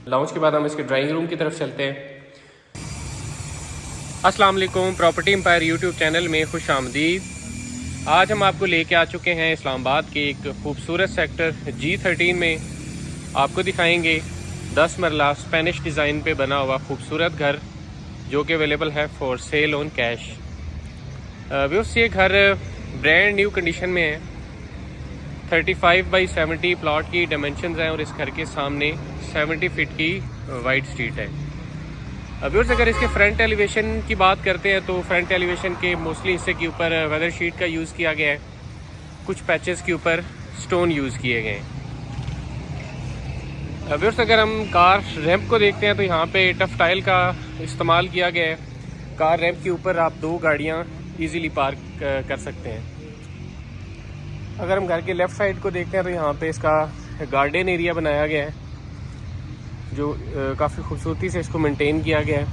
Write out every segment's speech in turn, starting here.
Launch के बाद हम इसके ड्राइंग रूम की तरफ चलते हैं। अस्सलाम वालेकुम, प्रॉपर्टी एम्पायर यूट्यूब चैनल में खुश आमदीद। आज हम आपको लेके आ चुके हैं इस्लामाबाद के एक खूबसूरत सेक्टर G13 में। आपको दिखाएंगे 10 मरला स्पेनिश डिज़ाइन पे बना हुआ खूबसूरत घर जो कि अवेलेबल है for sale on cash. Viewers, ये घर ब्रांड न्यू कंडीशन में है। 35x70 प्लॉट की डायमेंशंस हैं और इस घर के सामने 70 फीट की वाइड स्ट्रीट है। व्यूअर्स, अगर इसके फ्रंट एलिवेशन की बात करते हैं तो फ्रंट एलिवेशन के मोस्टली हिस्से के ऊपर वेदर शीट का यूज़ किया गया है। कुछ पैचेस के ऊपर स्टोन यूज़ किए गए हैं। व्यूअर्स, अगर हम कार रैंप को देखते हैं तो यहाँ पे टफ टाइल का इस्तेमाल किया गया है। कार रैंप के ऊपर आप 2 गाड़ियाँ ईजीली पार्क कर सकते हैं। अगर हम घर के लेफ़्ट साइड को देखते हैं तो यहाँ पे इसका गार्डन एरिया बनाया गया है जो काफ़ी खूबसूरती से इसको मेंटेन किया गया है।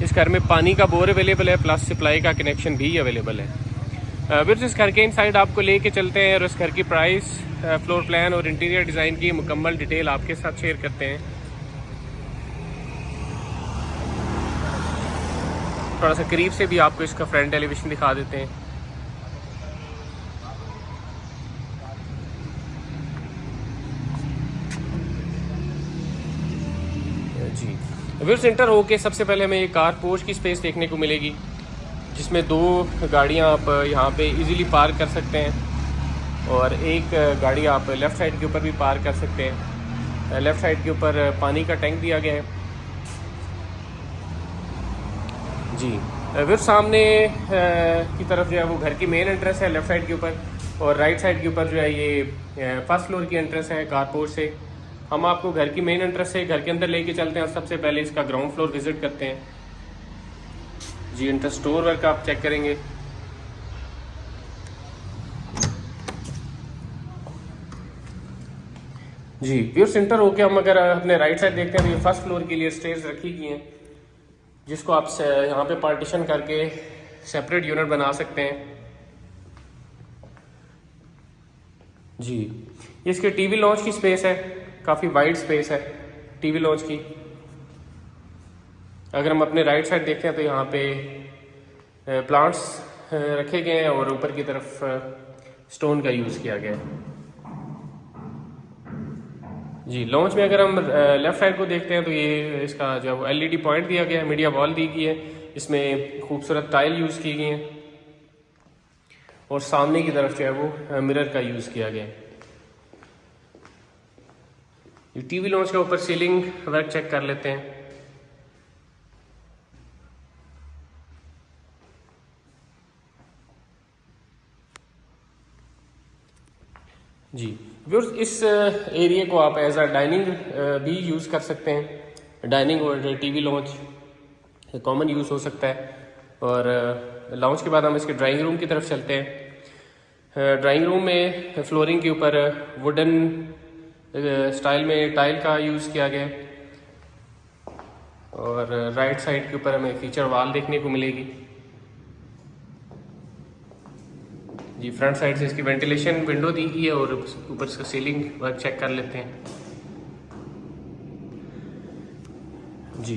इस घर में पानी का बोर अवेलेबल है, प्लस सप्लाई का कनेक्शन भी अवेलेबल है। फिर इस घर के इनसाइड आपको लेके चलते हैं और इस घर की प्राइस, फ्लोर प्लान और इंटीरियर डिज़ाइन की मुकम्मल डिटेल आपके साथ शेयर करते हैं। थोड़ा सा करीब से भी आपको इसका फ्रंट एलिवेशन दिखा देते हैं। जी, व्यूअर्स, एंटर होके सबसे पहले हमें एक कार पोर्च की स्पेस देखने को मिलेगी जिसमें 2 गाड़ियां आप यहाँ पे इजीली पार्क कर सकते हैं और एक गाड़ी आप लेफ़्ट साइड के ऊपर भी पार्क कर सकते हैं। लेफ़्ट साइड के ऊपर पानी का टैंक दिया गया है। जी, व्यूअर्स, सामने की तरफ जो है वो घर की मेन एंट्रेंस है लेफ़्ट साइड के ऊपर, और राइट साइड के ऊपर जो है ये फर्स्ट फ्लोर की एंट्रेंस है कार पोर्च से। हम आपको घर की मेन एंट्रेंस से घर के अंदर लेके चलते हैं और सबसे पहले इसका ग्राउंड फ्लोर विजिट करते हैं। जी, इंटर स्टोर वर्क आप चेक करेंगे। जी व्यूअर्स, इंटर होके हम अगर अपने राइट साइड देखते हैं तो ये फर्स्ट फ्लोर के लिए स्टेयर्स रखी गई हैं जिसको आप यहाँ पे पार्टीशन करके सेपरेट यूनिट बना सकते हैं। जी, ये इसके टीवी लॉन्च की स्पेस है, काफ़ी वाइड स्पेस है टीवी लॉन्च की। अगर हम अपने राइट साइड देखते हैं तो यहाँ पे प्लांट्स रखे गए हैं और ऊपर की तरफ स्टोन का यूज़ किया गया है। जी, लॉन्च में अगर हम लेफ़्ट साइड को देखते हैं तो ये इसका जो है LED पॉइंट दिया गया है, मीडिया वॉल दी गई है, इसमें खूबसूरत टाइल यूज़ की गई हैं और सामने की तरफ जो है वो मिरर का यूज़ किया गया है। ये टीवी लॉन्च का ऊपर सीलिंग वर्क चेक कर लेते हैं। जी व्यूअर्स, इस एरिया को आप एज अ डाइनिंग भी यूज़ कर सकते हैं। डाइनिंग और टीवी लॉन्च कॉमन यूज़ हो सकता है। और लॉन्च के बाद हम इसके ड्राइंग रूम की तरफ चलते हैं। ड्राइंग रूम में फ्लोरिंग के ऊपर वुडन स्टाइल में टाइल का यूज़ किया गया है और राइट साइड के ऊपर हमें फीचर वॉल देखने को मिलेगी। जी, फ्रंट साइड से इसकी वेंटिलेशन विंडो दी गई है और ऊपर इसका सीलिंग वर्क चेक कर लेते हैं। जी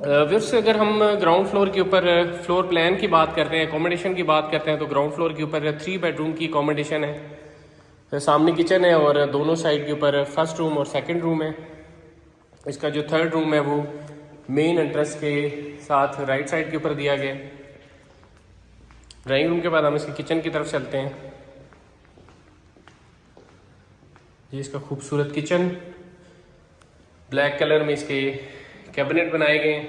व्यूअर्स, अगर हम ग्राउंड फ्लोर के ऊपर फ्लोर प्लान की बात करते हैं, अकोमोडेशन की बात करते हैं तो ग्राउंड फ्लोर के ऊपर 3 बेडरूम की अकोमोडेशन है। सामने किचन है और दोनों साइड के ऊपर फर्स्ट रूम और सेकंड रूम है। इसका जो थर्ड रूम है वो मेन एंट्रेंस के साथ राइट साइड के ऊपर दिया गया है। ड्राइंग रूम के बाद हम इसके किचन की तरफ चलते हैं। ये इसका खूबसूरत किचन, ब्लैक कलर में इसके कैबिनेट बनाए गए हैं।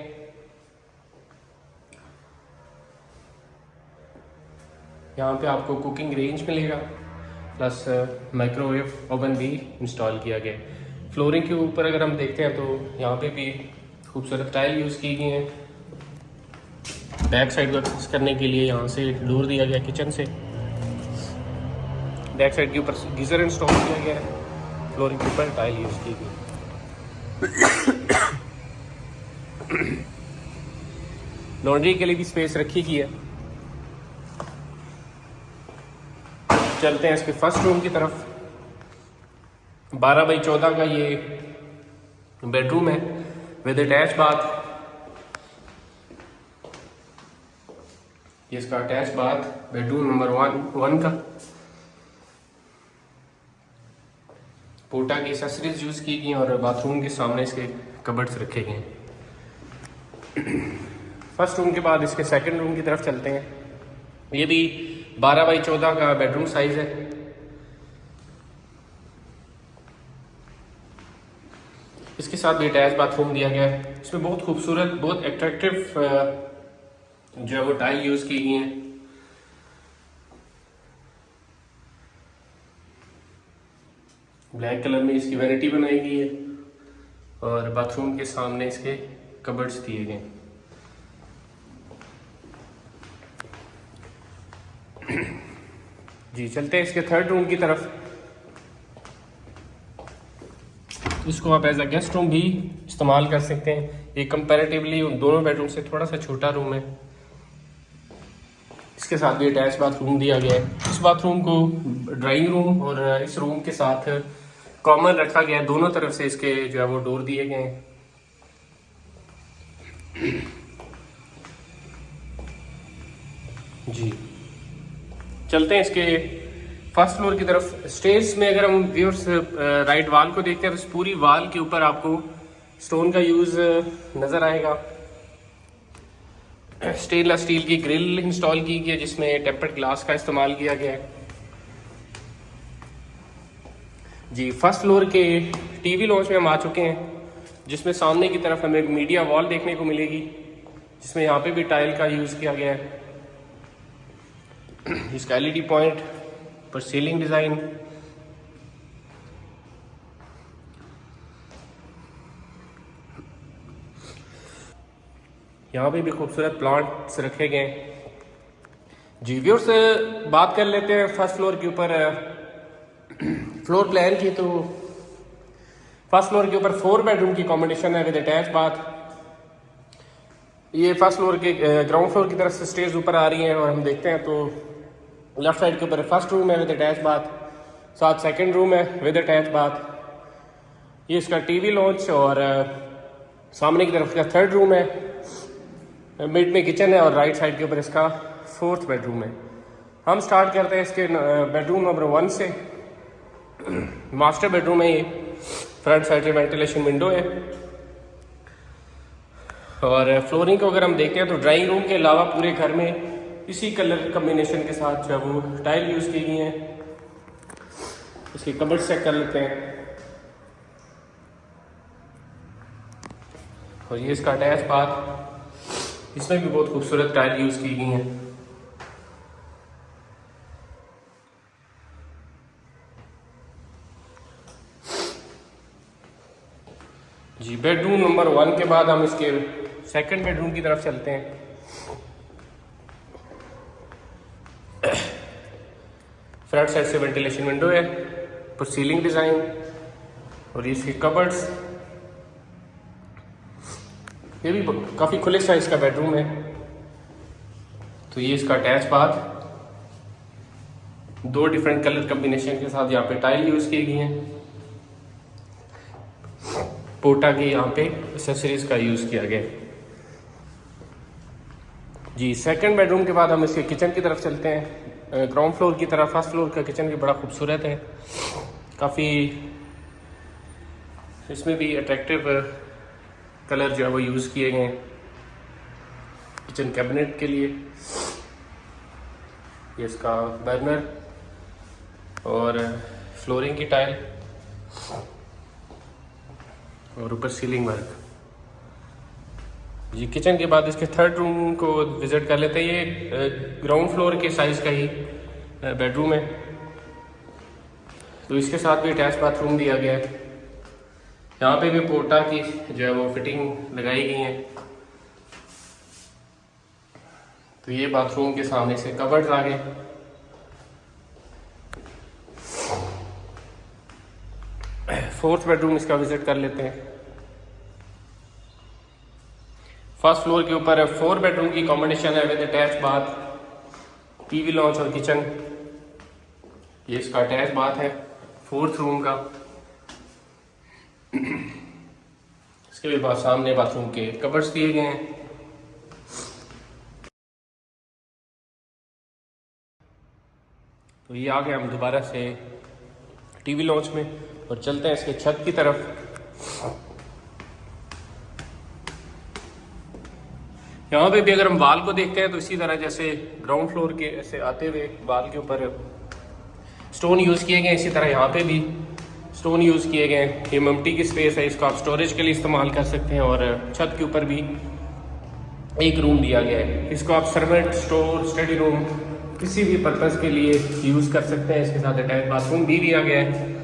यहाँ पे आपको कुकिंग रेंज मिलेगा, प्लस माइक्रोवेव ओवन भी इंस्टॉल किया गया है। फ्लोरिंग के ऊपर अगर हम देखते हैं तो यहाँ पे भी खूबसूरत टाइल यूज़ की गई हैं। बैक साइड वर्क करने के लिए यहाँ से डोर दिया गया किचन से। बैक साइड के ऊपर गीज़र इंस्टॉल किया गया है। फ्लोरिंग के ऊपर टाइल यूज़ की गई। लॉन्ड्री के लिए भी स्पेस रखी गई है। चलते हैं इसके फर्स्ट रूम की तरफ। 12 बाई 14 का ये बेडरूम है विद अटैच बाथ। ये इसका attach bath bedroom number one का। पोटा की एक्सेसरीज यूज की गई और बाथरूम के सामने इसके कबर्ड्स रखे गए हैं। फर्स्ट रूम के बाद इसके सेकंड रूम की तरफ चलते हैं। ये भी 12x14 का बेडरूम साइज है। इसके साथ भी अटैच बाथरूम दिया गया है। इसमें बहुत खूबसूरत, बहुत एट्रैक्टिव जो है वो टाइल यूज की गई हैं। ब्लैक कलर में इसकी वैनिटी बनाई गई है और बाथरूम के सामने इसके कबर्ड्स दिए गए। जी चलते हैं इसके थर्ड रूम की तरफ। इसको आप एज अ गेस्ट रूम भी इस्तेमाल कर सकते हैं। ये कंपैरेटिवली उन दोनों बेडरूम से थोड़ा सा छोटा रूम है। इसके साथ भी अटैच बाथरूम दिया गया है। इस बाथरूम को ड्राइंग रूम और इस रूम के साथ कॉमन रखा गया है। दोनों तरफ से इसके जो है वो डोर दिए गए हैं। जी चलते हैं इसके फर्स्ट फ्लोर की तरफ। स्टेयर्स में अगर हम व्यूअर्स राइट वॉल को देखते हैं तो इस पूरी वॉल के ऊपर आपको स्टोन का यूज नजर आएगा। स्टेनलेस स्टील की ग्रिल इंस्टॉल की गई है जिसमें टेम्पर्ड ग्लास का इस्तेमाल किया गया है। जी फर्स्ट फ्लोर के टीवी लॉन्च में हम आ चुके हैं, जिसमें सामने की तरफ हमें मीडिया वॉल देखने को मिलेगी, जिसमें यहाँ पे भी टाइल का यूज किया गया है। इसका एलईडी पॉइंट पर सीलिंग डिजाइन, यहाँ पे भी खूबसूरत प्लांट्स रखे गए। जी व्यूअर्स बात कर लेते हैं फर्स्ट फ्लोर के ऊपर फ्लोर प्लान की। तो फर्स्ट फ्लोर के ऊपर 4 बेडरूम की कॉम्बिनेशन है विद अटैच बाथ। ये फर्स्ट फ्लोर के ग्राउंड फ्लोर की तरफ से स्टेज ऊपर आ रही हैं और हम देखते हैं तो लेफ्ट साइड के ऊपर फर्स्ट रूम है विद अटैच बाथ, साथ सेकंड रूम है विद अटैच बाथ। ये इसका टीवी लॉन्च और सामने की तरफ का थर्ड रूम है। मिड में किचन है और राइट साइड के ऊपर इसका 4th बेडरूम है। हम स्टार्ट करते हैं इसके बेडरूम नंबर 1 से। मास्टर बेडरूम है ये। फ्रंट साइड से वेंटिलेशन विंडो है और फ्लोरिंग को अगर हम देखते हैं तो ड्राइंग रूम के अलावा पूरे घर में इसी कलर कम्बिनेशन के साथ जो है वो टाइल यूज की गई हैं। इसकी कबर्ड चेक कर लेते हैं और ये इसका अटैच बाथ, इसमें भी बहुत खूबसूरत टाइल यूज की गई हैं। जी बेडरूम नंबर 1 के बाद हम इसके सेकंड बेडरूम की तरफ चलते हैं। फ्रंट साइड से वेंटिलेशन विंडो है, पर सीलिंग डिजाइन और ये इसके कबर्ड्स। ये भी काफी खुले साइज का बेडरूम है। तो ये इसका attach bath, 2 different colour combination के साथ यहाँ पे टाइल यूज की गई हैं। पोटा की यहाँ पे एक्सेसरीज का यूज किया गया। जी सेकंड बेडरूम के बाद हम इसके किचन की तरफ चलते हैं। ग्राउंड फ्लोर की तरफ फर्स्ट फ्लोर का किचन भी बड़ा खूबसूरत है। काफ़ी इसमें भी अट्रैक्टिव कलर जो है वो यूज़ किए गए हैं किचन कैबिनेट के लिए। ये इसका बर्नर और फ्लोरिंग की टाइल और ऊपर सीलिंग वर्क। जी किचन के बाद इसके थर्ड रूम को विजिट कर लेते हैं। ये ग्राउंड फ्लोर के साइज का ही बेडरूम है। तो इसके साथ भी अटैच बाथरूम दिया गया है। यहाँ पे भी पोटा की जो है वो फिटिंग लगाई गई है। तो ये बाथरूम के सामने से कबर्ड्स आ गए। फोर्थ बेडरूम इसका विजिट कर लेते हैं। फर्स्ट फ्लोर के ऊपर 4 बेडरूम की कॉम्बिनेशन है with attach bath, TV launch और किचन। ये इसका अटैच बाथ है 4th रूम का। इसके बाद सामने बाथरूम के कवर्स दिए गए हैं। तो ये आ गए हम दोबारा से टीवी लॉन्च में और चलते हैं इसके छत की तरफ। यहाँ पे भी अगर हम वाल को देखते हैं तो इसी तरह जैसे ग्राउंड फ्लोर के ऐसे आते हुए वाल के ऊपर स्टोन यूज़ किए गए, इसी तरह यहाँ पे भी स्टोन यूज़ किए गए हैं। ये मम्टी की स्पेस है, इसको आप स्टोरेज के लिए इस्तेमाल कर सकते हैं। और छत के ऊपर भी एक रूम दिया गया है, इसको आप सर्वेंट स्टोर स्टडी रूम किसी भी पर्पज़ के लिए यूज़ कर सकते हैं। इसके साथ अटैच बाथरूम भी दिया गया है।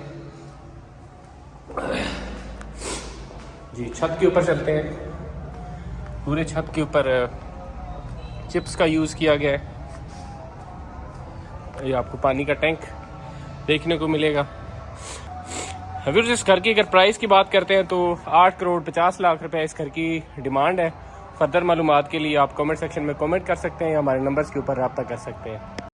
जी छत के ऊपर चलते हैं। पूरे छत के ऊपर चिप्स का यूज़ किया गया है। ये आपको पानी का टैंक देखने को मिलेगा। अगर इस घर की अगर प्राइस की बात करते हैं तो 8 करोड़ 50 लाख रुपए इस घर की डिमांड है। फर्दर मालूमात के लिए आप कमेंट सेक्शन में कमेंट कर सकते हैं या हमारे नंबर्स के ऊपर रब्ता कर सकते हैं।